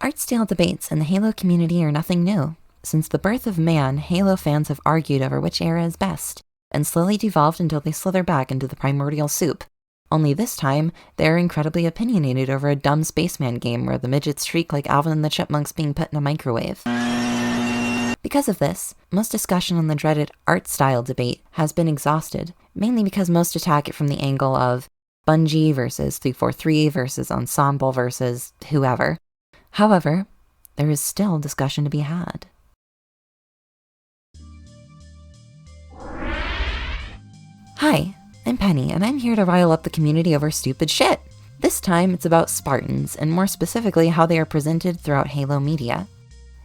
Art style debates in the Halo community are nothing new. Since the birth of man, Halo fans have argued over which era is best, and slowly devolved until they slither back into the primordial soup. Only this time, they're incredibly opinionated over a dumb spaceman game where the midgets shriek like Alvin and the Chipmunks being put in a microwave. Because of this, most discussion on the dreaded art style debate has been exhausted, mainly because most attack it from the angle of Bungie versus 343 versus Ensemble versus whoever. However, there is still discussion to be had. Hi, I'm Penny, and I'm here to rile up the community over stupid shit. This time, it's about Spartans, and more specifically how they are presented throughout Halo media.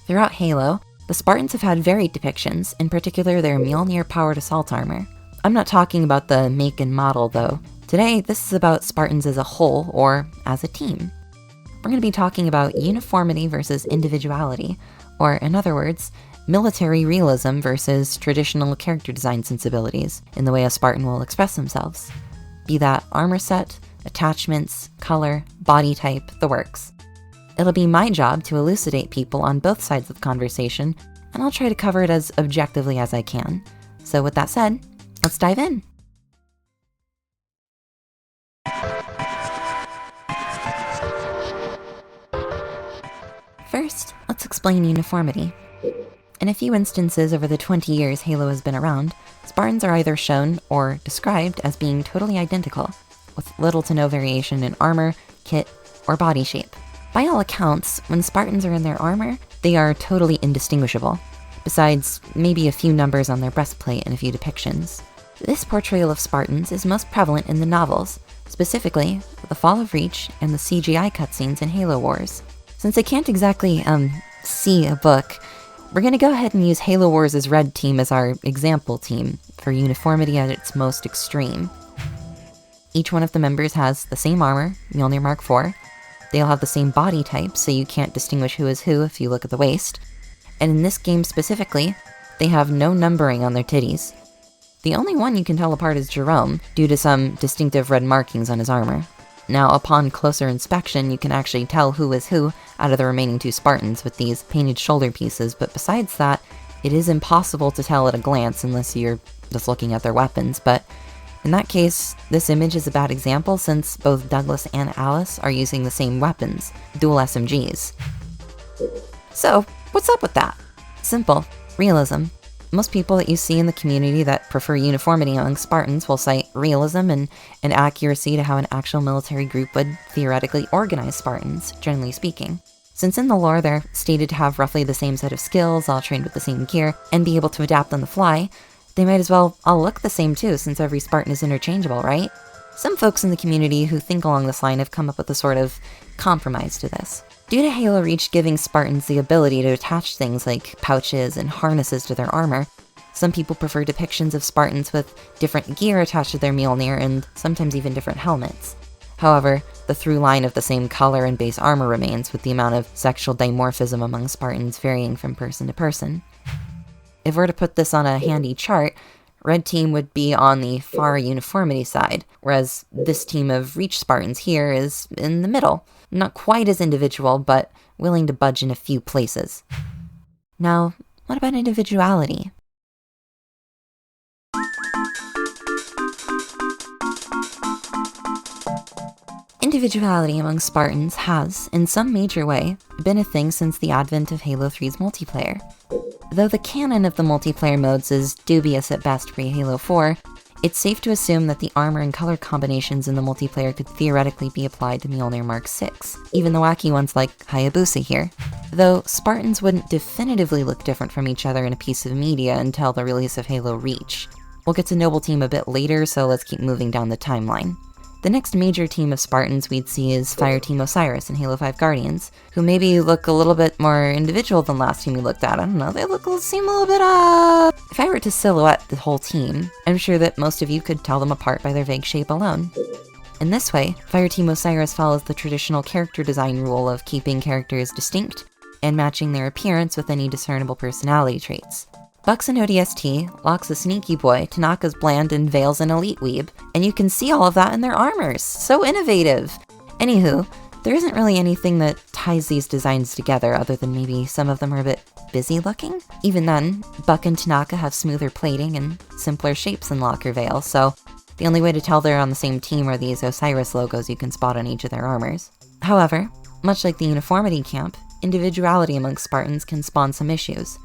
Throughout Halo, the Spartans have had varied depictions, in particular their Mjolnir-powered assault armor. I'm not talking about the make and model, though. Today, this is about Spartans as a whole, or as a team. We're going to be talking about uniformity versus individuality, or in other words, military realism versus traditional character design sensibilities in the way a Spartan will express themselves. Be that armor set, attachments, color, body type, the works. It'll be my job to elucidate people on both sides of the conversation, and I'll try to cover it as objectively as I can. So with that said, let's dive in. First, let's explain uniformity. In a few instances over the 20 years Halo has been around, Spartans are either shown or described as being totally identical, with little to no variation in armor, kit, or body shape. By all accounts, when Spartans are in their armor, they are totally indistinguishable, besides maybe a few numbers on their breastplate and a few depictions. This portrayal of Spartans is most prevalent in the novels, specifically The Fall of Reach and the CGI cutscenes in Halo Wars. Since I can't exactly, see a book, we're gonna go ahead and use Halo Wars' Red Team as our example team for uniformity at its most extreme. Each one of the members has the same armor, Mjolnir Mark IV. They all have the same body type, so you can't distinguish who is who if you look at the waist. And in this game specifically, they have no numbering on their titties. The only one you can tell apart is Jerome, due to some distinctive red markings on his armor. Now, upon closer inspection, you can actually tell who is who out of the remaining two Spartans with these painted shoulder pieces, but besides that, it is impossible to tell at a glance unless you're just looking at their weapons. But in that case, this image is a bad example since both Douglas and Alice are using the same weapons, dual SMGs. So, what's up with that? Simple. Realism. Most people that you see in the community that prefer uniformity among Spartans will cite realism and accuracy to how an actual military group would theoretically organize Spartans, generally speaking. Since in the lore they're stated to have roughly the same set of skills, all trained with the same gear, and be able to adapt on the fly, they might as well all look the same too, since every Spartan is interchangeable, right? Some folks in the community who think along this line have come up with a sort of compromise to this. Due to Halo Reach giving Spartans the ability to attach things like pouches and harnesses to their armor, some people prefer depictions of Spartans with different gear attached to their Mjolnir and sometimes even different helmets. However, the through line of the same color and base armor remains, with the amount of sexual dimorphism among Spartans varying from person to person. If we're to put this on a handy chart, Red Team would be on the far uniformity side, whereas this team of Reach Spartans here is in the middle. Not quite as individual, but willing to budge in a few places. Now, what about individuality? Individuality among Spartans has, in some major way, been a thing since the advent of Halo 3's multiplayer. Though the canon of the multiplayer modes is dubious at best pre-Halo 4, it's safe to assume that the armor and color combinations in the multiplayer could theoretically be applied to Mjolnir Mark VI, even the wacky ones like Hayabusa here. Though Spartans wouldn't definitively look different from each other in a piece of media until the release of Halo Reach. We'll get to Noble Team a bit later, so let's keep moving down the timeline. The next major team of Spartans we'd see is Fireteam Osiris in Halo 5 Guardians, who maybe look a little bit more individual than last team we looked at. I don't know, they seem a little bit, If I were to silhouette the whole team, I'm sure that most of you could tell them apart by their vague shape alone. In this way, Fireteam Osiris follows the traditional character design rule of keeping characters distinct and matching their appearance with any discernible personality traits. Bucks an ODST, Locke's a sneaky boy, Tanaka's bland, and Vale's an elite weeb, and you can see all of that in their armors. So innovative! Anywho, There isn't really anything that ties these designs together other than maybe some of them are a bit busy looking. Even then, Buck and Tanaka have smoother plating and simpler shapes than Locke or Vale, so the only way to tell they're on the same team are these Osiris logos you can spot on each of their armors. However, much like the Uniformity camp, individuality amongst Spartans can spawn some issues.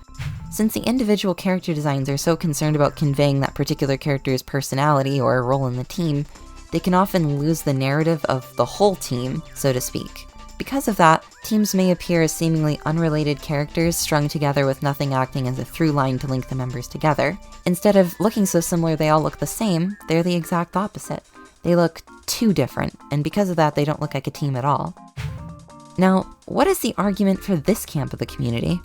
Since the individual character designs are so concerned about conveying that particular character's personality or role in the team, they can often lose the narrative of the whole team, so to speak. Because of that, teams may appear as seemingly unrelated characters strung together with nothing acting as a through line to link the members together. Instead of looking so similar they all look the same, they're the exact opposite. They look too different, and because of that, they don't look like a team at all. Now, what is the argument for this camp of the community?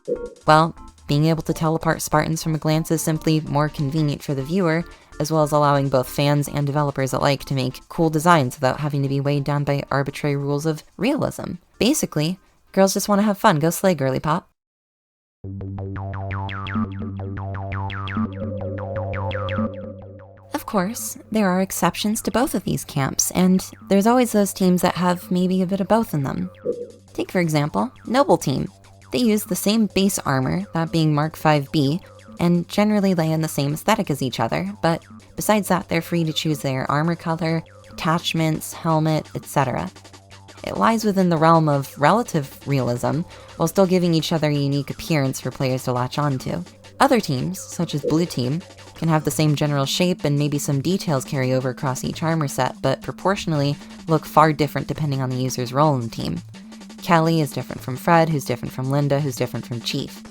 Well, being able to tell apart Spartans from a glance is simply more convenient for the viewer, as well as allowing both fans and developers alike to make cool designs without having to be weighed down by arbitrary rules of realism. Basically, girls just want to have fun. Go slay, girly pop. Of course, there are exceptions to both of these camps, and there's always those teams that have maybe a bit of both in them. Take, for example, Noble Team. They use the same base armor, that being Mark 5B, and generally lay in the same aesthetic as each other, but besides that, they're free to choose their armor color, attachments, helmet, etc. It lies within the realm of relative realism, while still giving each other a unique appearance for players to latch onto. Other teams, such as Blue Team, can have the same general shape and maybe some details carry over across each armor set, but proportionally look far different depending on the user's role in the team. Kelly is different from Fred, who's different from Linda, who's different from Chief.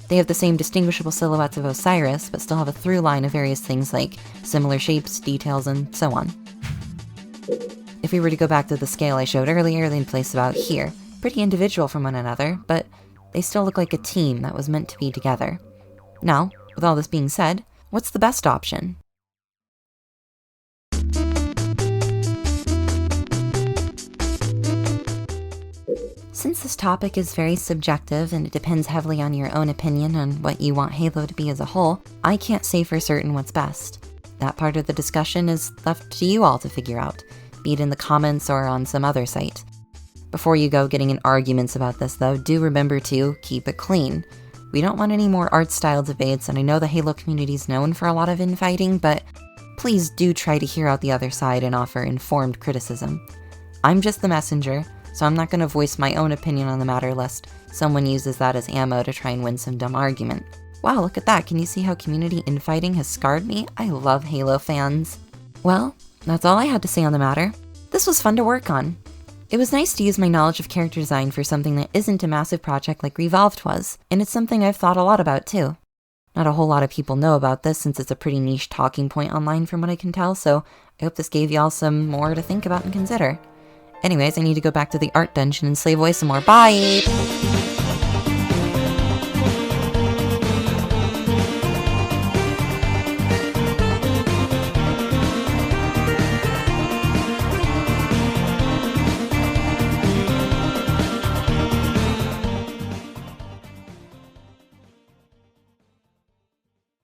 They have the same distinguishable silhouettes of Osiris, but still have a through line of various things like similar shapes, details, and so on. If we were to go back to the scale I showed earlier, they'd place about here. Pretty individual from one another, but they still look like a team that was meant to be together. Now, with all this being said, what's the best option? Since this topic is very subjective and it depends heavily on your own opinion on what you want Halo to be as a whole, I can't say for certain what's best. That part of the discussion is left to you all to figure out, be it in the comments or on some other site. Before you go getting in arguments about this though, do remember to keep it clean. We don't want any more art style debates, and I know the Halo community is known for a lot of infighting, but please do try to hear out the other side and offer informed criticism. I'm just the messenger, so I'm not going to voice my own opinion on the matter lest someone uses that as ammo to try and win some dumb argument. Wow, look at that. Can you see how community infighting has scarred me? I love Halo fans. Well, that's all I had to say on the matter. This was fun to work on. It was nice to use my knowledge of character design for something that isn't a massive project like Revolved was, and it's something I've thought a lot about too. Not a whole lot of people know about this since it's a pretty niche talking point online from what I can tell, so I hope this gave y'all some more to think about and consider. Anyways, I need to go back to the art dungeon and slay voice some more. Bye!